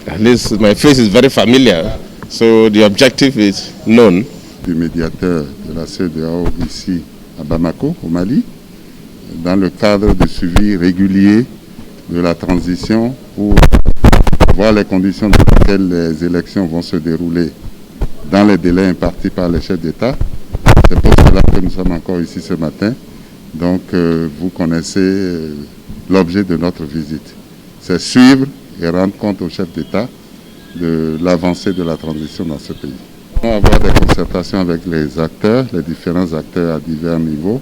At least my face is very familiar, so the objective is known. Du médiateur de la CEDEAO ici à Bamako, au Mali, dans le cadre de suivi régulier de la transition pour voir les conditions dans lesquelles les élections vont se dérouler dans les délais impartis par les chefs d'État. C'est pour cela que nous sommes encore ici ce matin. Donc vous connaissez l'objet de notre visite. C'est suivre et rendre compte aux chefs d'État de l'avancée de la transition dans ce pays. Nous allons avoir des concertations avec les acteurs, les différents acteurs à divers niveaux,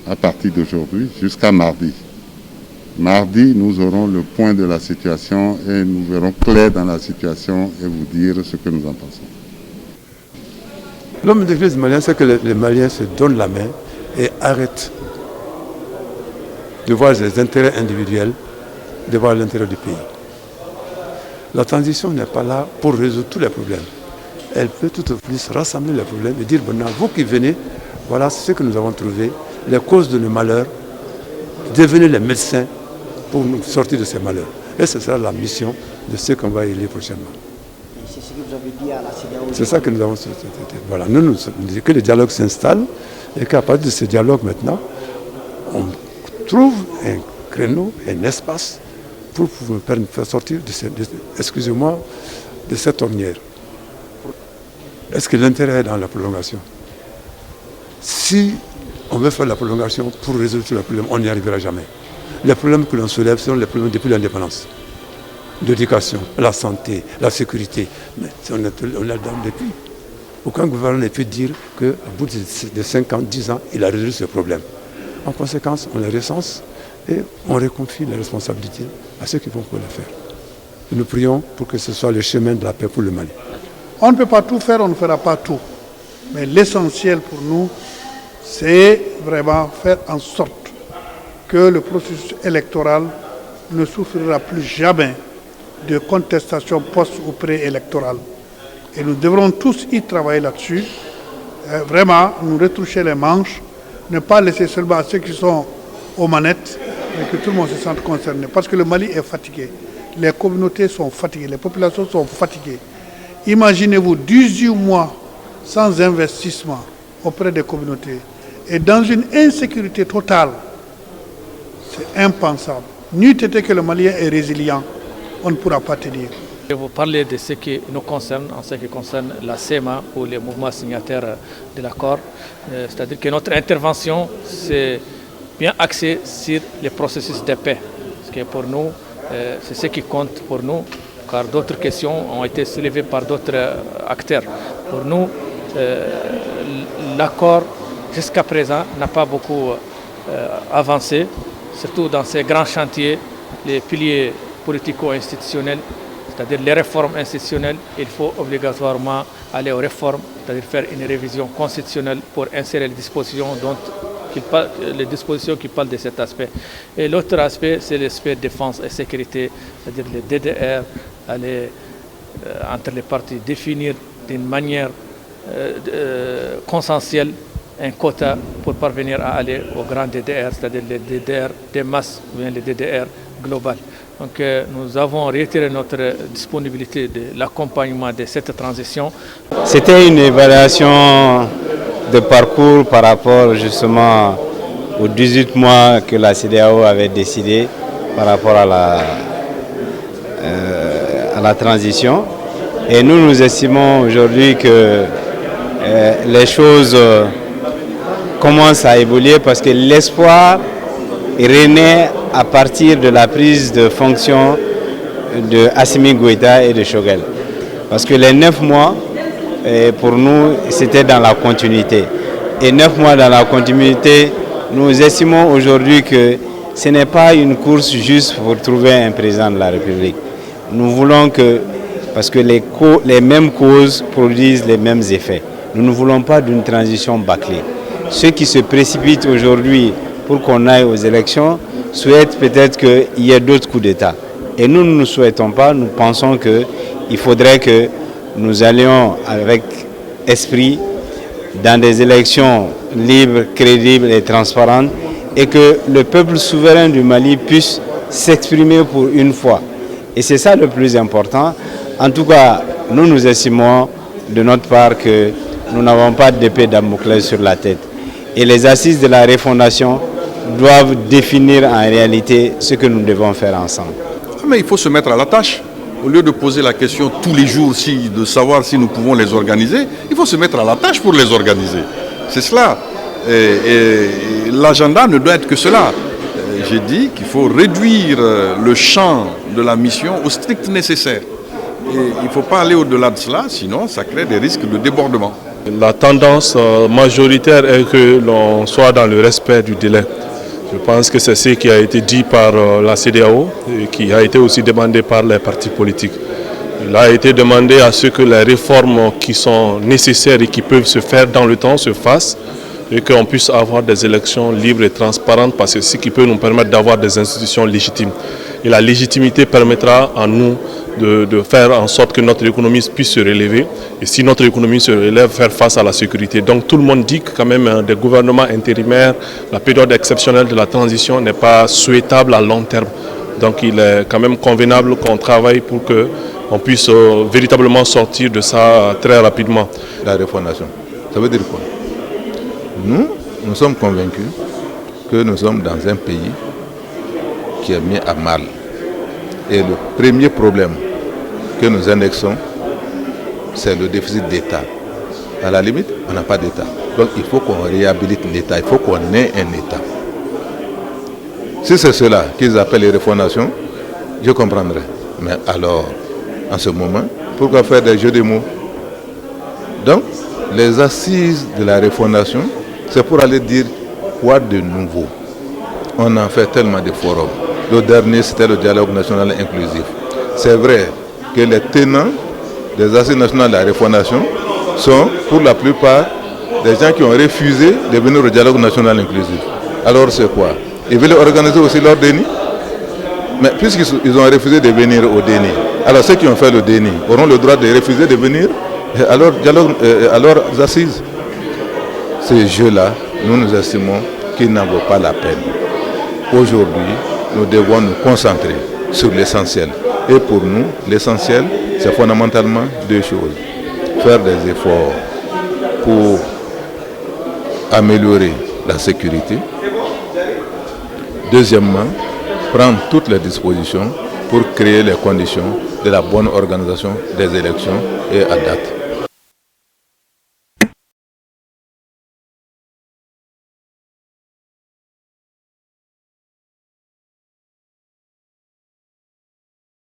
à partir d'aujourd'hui jusqu'à mardi. Mardi, nous aurons le point de la situation et nous verrons clair dans la situation et vous dire ce que nous en pensons. L'homme de l'Église malienne, c'est que les Maliens se donnent la main et arrêtent de voir les intérêts individuels, de voir l'intérêt du pays. La transition n'est pas là pour résoudre tous les problèmes. Elle peut tout au plus rassembler les problèmes et dire, bon, vous qui venez, voilà ce que nous avons trouvé, les causes de nos malheurs, devenez les médecins pour nous sortir de ces malheurs. Et ce sera la mission de ceux qu'on va élire prochainement. C'est ce que vous avez dit à la CEDEAO. C'est ça que nous avons souhaité. Voilà, nous disons que le dialogue s'installe et qu'à partir de ce dialogue maintenant, on trouve un créneau, un espace pour pouvoir faire sortir de cette ornière. Est-ce que l'intérêt est dans la prolongation? Si on veut faire la prolongation pour résoudre tous les problèmes, on n'y arrivera jamais. Les problèmes que l'on soulève sont les problèmes depuis l'indépendance. L'éducation, la santé, la sécurité. Mais on est là-dedans depuis. Aucun gouvernement n'a pu dire qu'à bout de 5 ans, 10 ans, il a résolu ce problème. En conséquence, on les recense et on reconfie les responsabilités à ceux qui vont pouvoir le faire. Et nous prions pour que ce soit le chemin de la paix pour le Mali. On ne peut pas tout faire, on ne fera pas tout. Mais l'essentiel pour nous, c'est vraiment faire en sorte que le processus électoral ne souffrira plus jamais de contestation post- ou pré-électorale. Et nous devrons tous y travailler là-dessus. Vraiment, nous retroucher les manches, ne pas laisser seulement à ceux qui sont aux manettes, mais que tout le monde se sente concerné. Parce que le Mali est fatigué. Les communautés sont fatiguées, les populations sont fatiguées. Imaginez-vous 18 mois sans investissement auprès des communautés et dans une insécurité totale. C'est impensable. N'eût été que le Malien est résilient, on ne pourra pas tenir. Je vais vous parler de ce qui nous concerne, en ce qui concerne la CEMA ou les mouvements signataires de l'accord. C'est-à-dire que notre intervention, c'est bien axée sur les processus de paix. Parce que pour nous, c'est ce qui compte pour nous, car d'autres questions ont été soulevées par d'autres acteurs. Pour nous, l'accord, jusqu'à présent, n'a pas beaucoup avancé, surtout dans ces grands chantiers, les piliers politico-institutionnels, c'est-à-dire les réformes institutionnelles. Il faut obligatoirement aller aux réformes, c'est-à-dire faire une révision constitutionnelle pour insérer les dispositions qui parlent de cet aspect. Et l'autre aspect, c'est l'aspect défense et sécurité, c'est-à-dire les DDR, aller entre les partis, définir d'une manière consensuelle un quota pour parvenir à aller aux grands DDR, c'est-à-dire les DDR des masses ou bien les DDR globales. Donc nous avons réitéré notre disponibilité de l'accompagnement de cette transition. C'était une évaluation de parcours par rapport justement aux 18 mois que la CEDEAO avait décidé par rapport à la transition. Et nous estimons aujourd'hui que les choses commencent à évoluer parce que l'espoir renaît à partir de la prise de fonction de Assimi Goïta et de Choguel. Parce que les 9 mois, pour nous, c'était dans la continuité. Et 9 mois dans la continuité, nous estimons aujourd'hui que ce n'est pas une course juste pour trouver un président de la République. Nous voulons que, parce que les mêmes causes produisent les mêmes effets. Nous ne voulons pas d'une transition bâclée. Ceux qui se précipitent aujourd'hui pour qu'on aille aux élections souhaitent peut-être qu'il y ait d'autres coups d'État. Et nous ne souhaitons pas, nous pensons qu'il faudrait que nous allions avec esprit dans des élections libres, crédibles et transparentes et que le peuple souverain du Mali puisse s'exprimer pour une fois Et c'est ça le plus important. En tout cas, nous estimons de notre part que nous n'avons pas d'épée Damoclès sur la tête. Et les assises de la refondation doivent définir en réalité ce que nous devons faire ensemble. Mais il faut se mettre à la tâche. Au lieu de poser la question tous les jours de savoir si nous pouvons les organiser, il faut se mettre à la tâche pour les organiser. C'est cela. Et l'agenda ne doit être que cela. J'ai dit qu'il faut réduire le champ de la mission au strict nécessaire. Et il ne faut pas aller au-delà de cela, sinon ça crée des risques de débordement. La tendance majoritaire est que l'on soit dans le respect du délai. Je pense que c'est ce qui a été dit par la CEDEAO et qui a été aussi demandé par les partis politiques. Il a été demandé à ce que les réformes qui sont nécessaires et qui peuvent se faire dans le temps se fassent et qu'on puisse avoir des élections libres et transparentes parce que c'est ce qui peut nous permettre d'avoir des institutions légitimes. Et la légitimité permettra à nous de faire en sorte que notre économie puisse se relever. Et si notre économie se relève, faire face à la sécurité. Donc tout le monde dit que quand même des gouvernements intérimaires, la période exceptionnelle de la transition n'est pas souhaitable à long terme. Donc il est quand même convenable qu'on travaille pour qu'on puisse véritablement sortir de ça très rapidement. La refondation, ça veut dire quoi? Nous sommes convaincus que nous sommes dans un pays qui est mis à mal. Et le premier problème que nous indexons, c'est le déficit d'État. À la limite, on n'a pas d'État. Donc il faut qu'on réhabilite l'État, il faut qu'on ait un État. Si c'est cela qu'ils appellent les refondations, je comprendrai. Mais alors, en ce moment, pourquoi faire des jeux de mots? Donc, les assises de la refondation, c'est pour aller dire quoi de nouveau. On en fait tellement de forums. Le dernier, c'était le dialogue national inclusif. C'est vrai que les tenants des assises nationales de la refondation sont, pour la plupart, des gens qui ont refusé de venir au dialogue national inclusif. Alors c'est quoi? Ils veulent organiser aussi leur déni? Mais puisqu'ils ont refusé de venir au déni, alors ceux qui ont fait le déni auront le droit de refuser de venir à leurs assises. Ces jeux-là, nous estimons qu'ils n'en vaut pas la peine. Aujourd'hui, nous devons nous concentrer sur l'essentiel. Et pour nous, l'essentiel, c'est fondamentalement deux choses. Faire des efforts pour améliorer la sécurité. Deuxièmement, prendre toutes les dispositions pour créer les conditions de la bonne organisation des élections et à date.